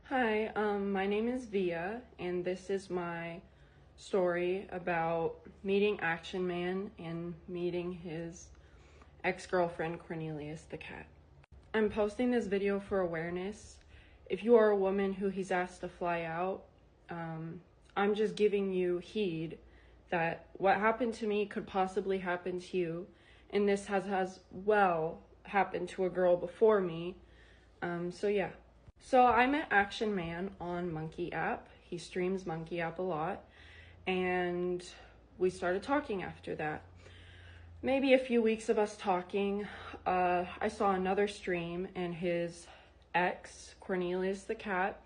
Hi, my name is Via, and this is my story about meeting Action Man and meeting his ex-girlfriend Cornelius the cat. I'm posting this video for awareness. If you are a woman who he's asked to fly out, I'm just giving you heed that what happened to me could possibly happen to you, and this has well happened to a girl before me. So yeah. So I met Action Man on Monkey App. He streams Monkey App a lot, and we started talking after that. Maybe a few weeks of us talking, I saw another stream, and his ex, Cornelius the cat,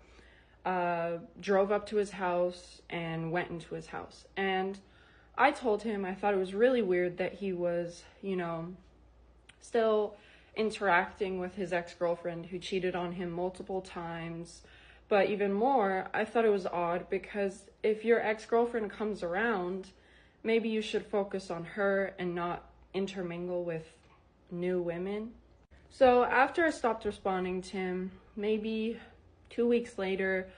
drove up to his house and went into his house. And I told him I thought it was really weird that he was, still interacting with his ex-girlfriend who cheated on him multiple times. But even more, I thought it was odd because if your ex-girlfriend comes around, maybe you should focus on her and not intermingle with new women. So after I stopped responding to him, maybe 2 weeks later,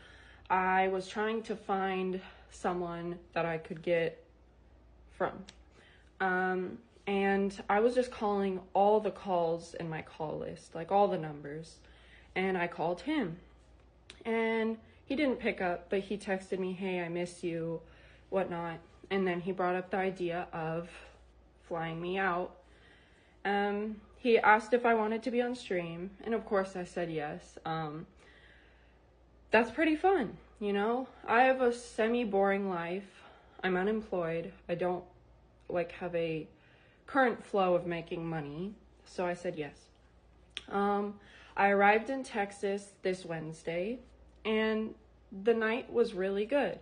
I was trying to find someone that I could get from. And I was just calling all the calls in my call list, like all the numbers, and I called him. And he didn't pick up, but he texted me, "Hey, I miss you," whatnot. And then he brought up the idea of flying me out. He asked if I wanted to be on stream, and of course I said yes. That's pretty fun, I have a semi-boring life. I'm unemployed. I don't have a current flow of making money, so I said yes. I arrived in Texas this Wednesday, and the night was really good.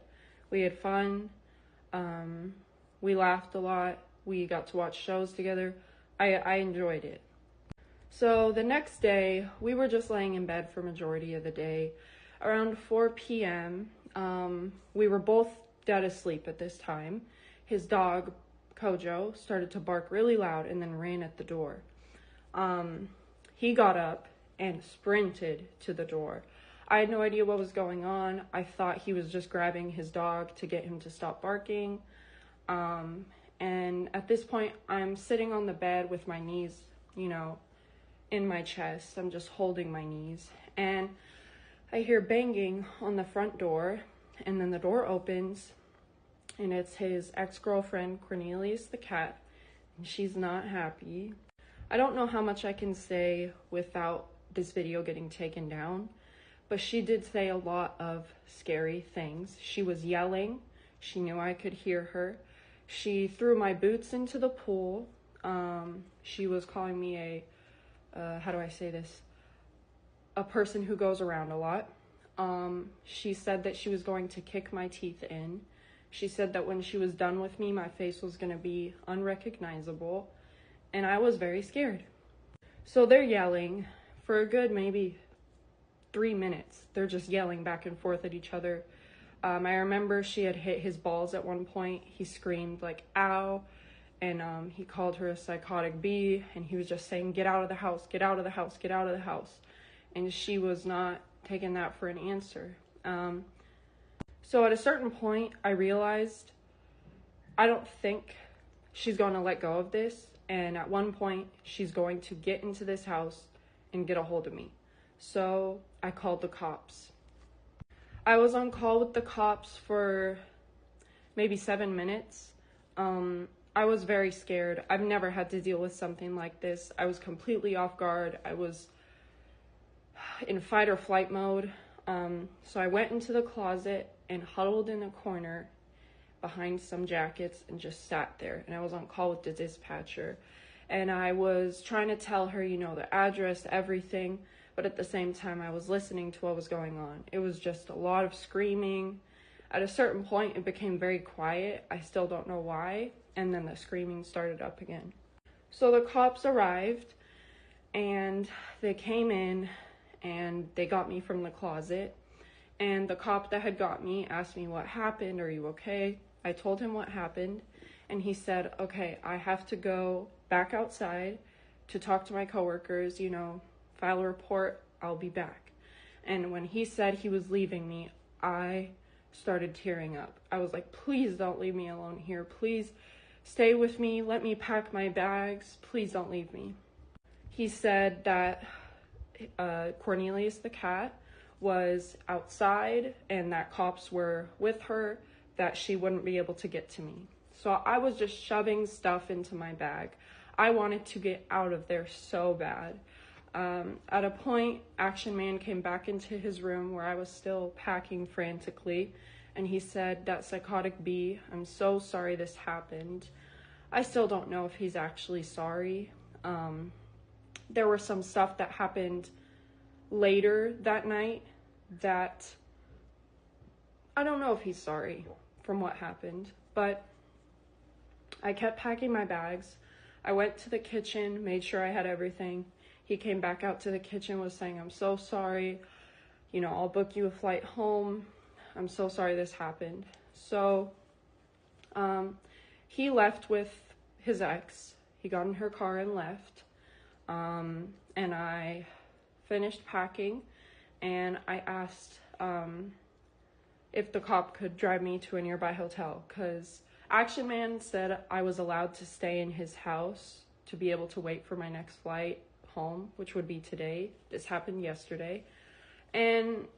We had fun. We laughed a lot. We got to watch shows together. I enjoyed it. So the next day, we were just laying in bed for majority of the day. Around 4 p.m., we were both dead asleep at this time. His dog, Kojo, started to bark really loud and then ran at the door. He got up and sprinted to the door. I had no idea what was going on. I thought he was just grabbing his dog to get him to stop barking. And at this point, I'm sitting on the bed with my knees, in my chest. I'm just holding my knees. And I hear banging on the front door, and then the door opens, and it's his ex-girlfriend, Cornelius the cat, and she's not happy. I don't know how much I can say without this video getting taken down, but she did say a lot of scary things. She was yelling. She knew I could hear her. She threw my boots into the pool. She was calling me how do I say this? A person who goes around a lot. She said that she was going to kick my teeth in. She said that when she was done with me, my face was going to be unrecognizable, and I was very scared. So they're yelling for a good maybe 3 minutes. They're just yelling back and forth at each other. I remember she had hit his balls at one point. He screamed like, "Ow," and he called her a psychotic bee, and he was just saying, "Get out of the house, get out of the house, get out of the house." And she was not taking that for an answer. So at a certain point, I realized I don't think she's going to let go of this. And at one point, she's going to get into this house and get a hold of me. So I called the cops. I was on call with the cops for maybe 7 minutes. I was very scared. I've never had to deal with something like this. I was completely off guard. I was in fight or flight mode. So I went into the closet and huddled in a corner behind some jackets and just sat there. And I was on call with the dispatcher. And I was trying to tell her, the address, everything. But at the same time, I was listening to what was going on. It was just a lot of screaming. At a certain point, it became very quiet. I still don't know why. And then the screaming started up again. So the cops arrived, and they came in, and they got me from the closet. And the cop that had got me asked me, "What happened? Are you okay?" I told him what happened, and he said, "Okay, I have to go back outside to talk to my coworkers, file a report. I'll be back." And when he said he was leaving me, I started tearing up. I was like, please don't leave me alone here. Please stay with me. Let me pack my bags. Please don't leave me. He said that Cornelius the cat was outside and that cops were with her, that she wouldn't be able to get to me. So I was just shoving stuff into my bag. I wanted to get out of there so bad. At a point, Action Man came back into his room where I was still packing frantically, and he said, "That psychotic bee, I'm so sorry this happened." I still don't know if he's actually sorry. There were some stuff that happened later that night that I don't know if he's sorry from what happened, but I kept packing my bags. I went to the kitchen, made sure I had everything. He came back out to the kitchen, was saying, "I'm so sorry. I'll book you a flight home. I'm so sorry this happened." So, he left with his ex. He got in her car and left. And I finished packing, and I asked, if the cop could drive me to a nearby hotel, because Action Man said I was allowed to stay in his house to be able to wait for my next flight home, which would be today. This happened yesterday. And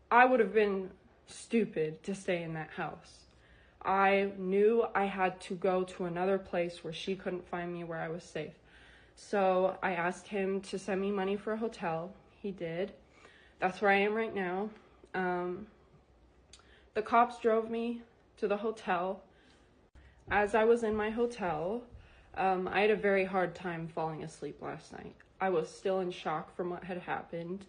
I would have been stupid to stay in that house. I knew I had to go to another place where she couldn't find me, where I was safe. So I asked him to send me money for a hotel. He did. That's where I am right now. The cops drove me to the hotel. As I was in my hotel, I had a very hard time falling asleep last night. I was still in shock from what had happened.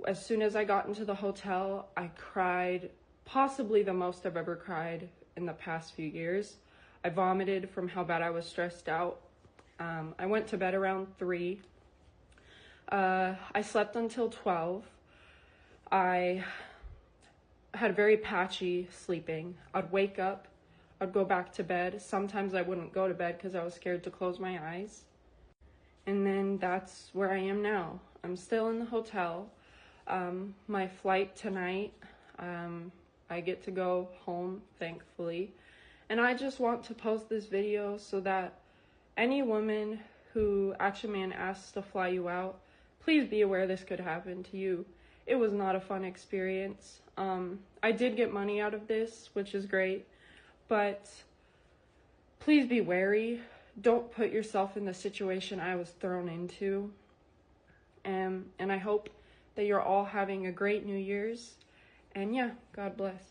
As soon as I got into the hotel, I cried, possibly the most I've ever cried in the past few years. I vomited from how bad I was stressed out. I went to bed around 3. I slept until 12. I had very patchy sleeping. I'd wake up, I'd go back to bed. Sometimes I wouldn't go to bed because I was scared to close my eyes. And then that's where I am now. I'm still in the hotel. My flight tonight, I get to go home, thankfully. And I just want to post this video so that any woman who Action Man asks to fly you out, please be aware this could happen to you. It was not a fun experience. I did get money out of this, which is great, but please be wary. Don't put yourself in the situation I was thrown into. And I hope that you're all having a great New Year's. And yeah, God bless.